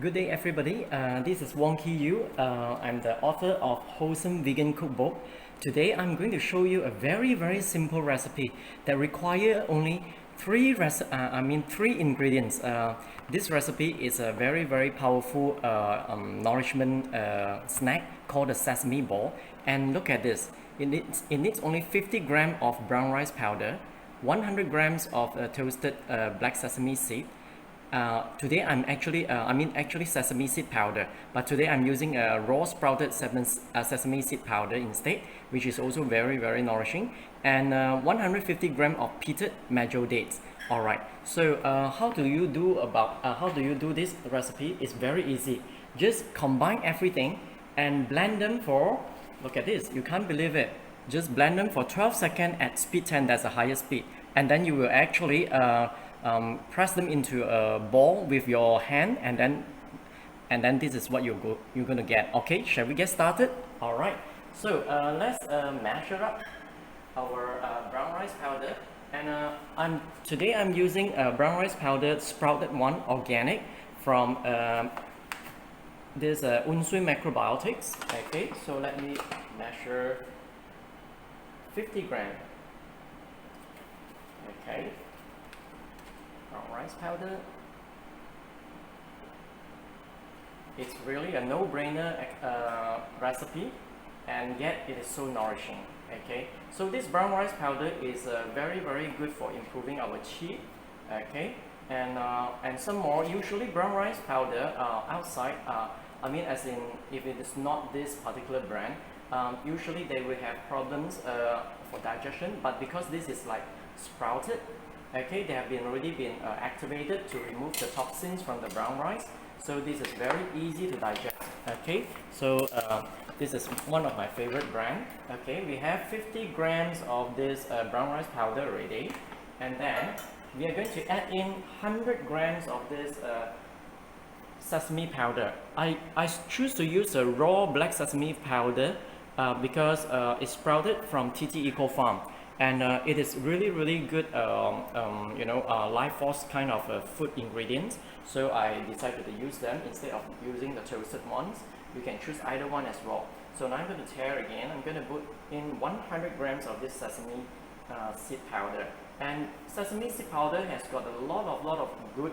Good day, everybody. This is Wong Ki Yu. I'm the author of Wholesome Vegan Cookbook. Today, I'm going to show you a very simple recipe that require only three ingredients. This recipe is a very powerful nourishment snack called a sesame ball. And look at this. It needs only 50 grams of brown rice powder, 100 grams of toasted black sesame seed. Today actually sesame seed powder, but today I'm using raw sprouted sesame seed powder instead, which is also very nourishing, and 150 gram of peated majo dates. All right. So how do you do this recipe? It's very easy. Just combine everything and blend them for. Look at this. You can't believe it. Just blend them for 12 seconds at speed 10. That's the highest speed, and then you will actually press them into a ball with your hand, and then this is what you're gonna get. Okay, shall we get started? All right. So let's measure up our brown rice powder, and today I'm using brown rice powder sprouted one organic from this Unsui Macrobiotics. Okay, so let me measure 50 grams. Okay. Brown rice powder. It's really a no-brainer recipe, and yet it is so nourishing. Okay, so this brown rice powder is very good for improving our qi. Okay, and some more. Usually brown rice powder outside, as in if it is not this particular brand, usually they will have problems for digestion, but because this is like sprouted, okay, they have already been activated to remove the toxins from the brown rice, so this is very easy to digest. Okay, so this is one of my favorite brand. Okay, we have 50 grams of this brown rice powder already, and then we are going to add in 100 grams of this sesame powder. I choose to use a raw black sesame powder because it's sprouted from TT Eco Farm, and it is really good life force kind of food ingredients, so I decided to use them instead of using the toasted ones. You can choose either one as well. So now I'm going to tear again. I'm going to put in 100 grams of this sesame seed powder, and sesame seed powder has got a lot of good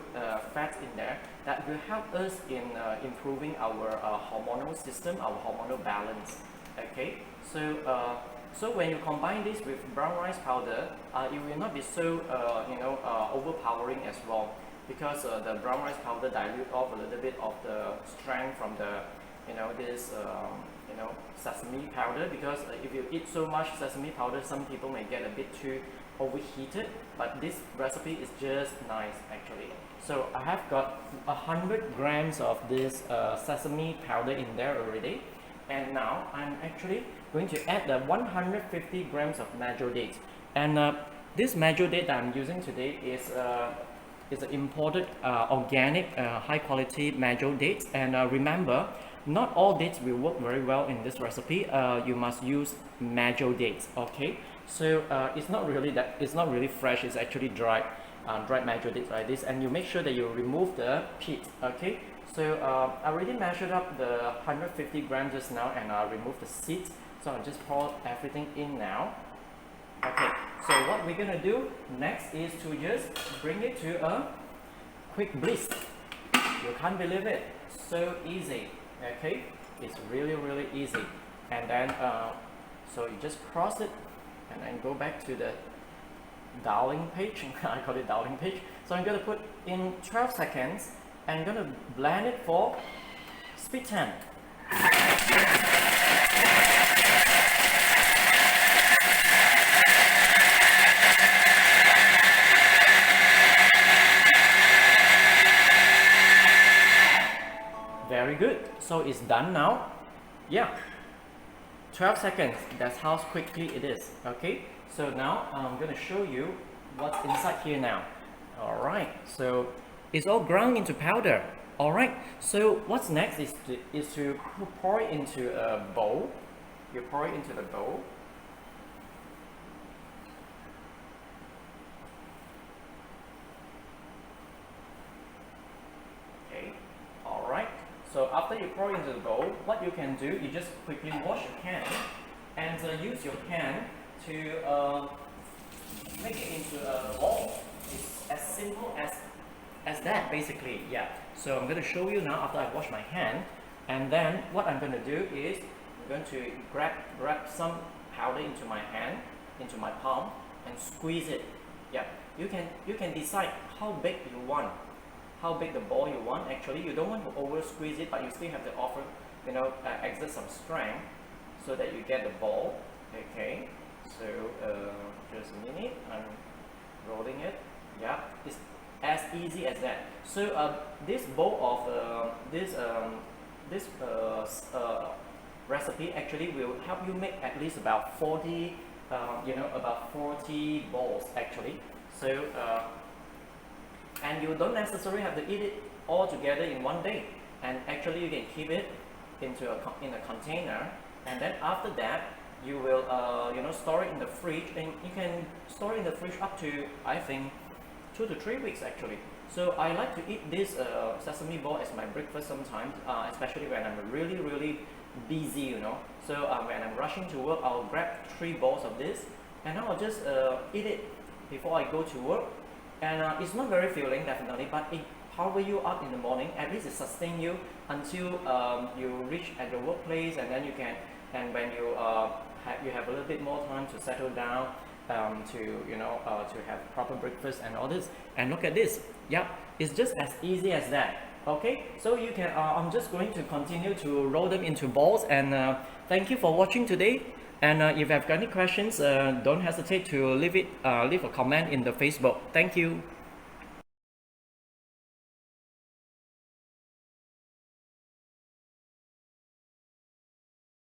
fats in there that will help us in improving our hormonal system, our hormonal balance. Okay, so when you combine this with brown rice powder, it will not be so overpowering as well, because the brown rice powder dilute off a little bit of the strength from the sesame powder, because if you eat so much sesame powder, some people may get a bit too overheated, but this recipe is just nice actually. So I have got 100 grams of this sesame powder in there already, and now I'm actually going to add the 150 grams of majo dates, and this majo date that I'm using today is an imported organic high quality majo dates, and remember, not all dates will work very well in this recipe. You must use majo dates. Okay, so it's not really fresh, it's actually dried majo dates like this, and you make sure that you remove the pit. Okay, so I already measured up the 150 grams just now, and I removed the seeds, so I'll just pour everything in now. Okay, so what we're gonna do next is to just bring it to a quick bliss. You can't believe it, so easy. Okay, it's really easy. And then so you just cross it and then go back to the dialing page. I call it dialing page. So I'm gonna put in 12 seconds and I'm gonna blend it for speed 10. Very good. So it's done now. Yeah, 12 seconds. That's how quickly it is. Okay, so now I'm going to show you what's inside here now. All right, so it's all ground into powder. All right, so what's next is to pour it into a bowl. You pour it into the bowl. after you pour into the bowl, what you can do, you just quickly wash your pan and use your pan to make it into a ball. It's as simple as that, basically. Yeah. So I'm going to show you now after I wash my hand, and then what I'm going to do is I'm going to grab some powder into my hand, into my palm, and squeeze it. Yeah. You can decide how big you want, how big the ball you want. Actually, you don't want to over squeeze it, but you still have to offer, exert some strength so that you get the ball. Okay. So just a minute, I'm rolling it. Yeah, it's as easy as that. So this bowl of this recipe actually will help you make at least about 40 about 40 balls actually. So and you don't necessarily have to eat it all together in one day, and actually you can keep it into in a container, and then after that you will store it in the fridge, and you can store it in the fridge up to, I think, 2 to 3 weeks actually. So I like to eat this sesame ball as my breakfast sometimes, especially when I'm really busy, So when I'm rushing to work, I'll grab 3 balls of this, and I'll just eat it before I go to work. And it's not very filling, definitely, but it power you up in the morning. At least it sustain you until you reach at your workplace, and then you can, and when you you have a little bit more time to settle down, to have proper breakfast and all this. And look at this. Yeah, it's just as easy as that. Okay, so you can. I'm just going to continue to roll them into balls. And thank you for watching today. And if you have any questions, don't hesitate to leave a comment in the Facebook. Thank you.